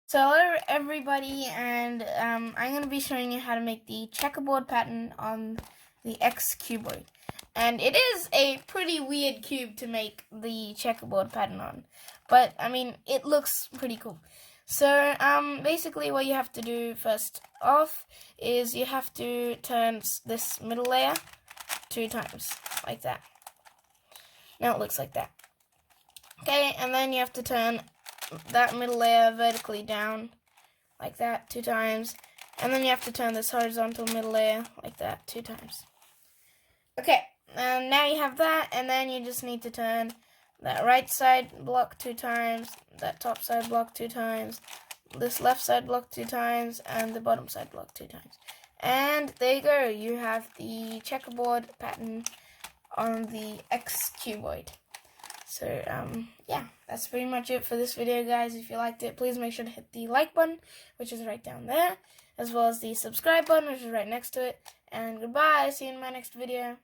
So hello everybody, and I'm going to be showing you how to make the checkerboard pattern on the X-Cuboid. And it is a pretty weird cube to make the checkerboard pattern on, but I mean, it looks pretty cool. So basically what you have to do first off is you have to turn this middle layer 2 times, like that. Now it looks like that. Okay, and then you have to turn that middle layer vertically down like that 2 times, and then you have to turn this horizontal middle layer like that 2 times. Okay, and now you have that, and then you just need to turn that right side block 2 times, that top side block 2 times, this left side block 2 times, and the bottom side block 2 times. And there you go, you have the checkerboard pattern on the X-Cuboid. So, yeah, that's pretty much it for this video, guys. If you liked it, please make sure to hit the like button, which is right down there, as well as the subscribe button, which is right next to it. And goodbye, see you in my next video.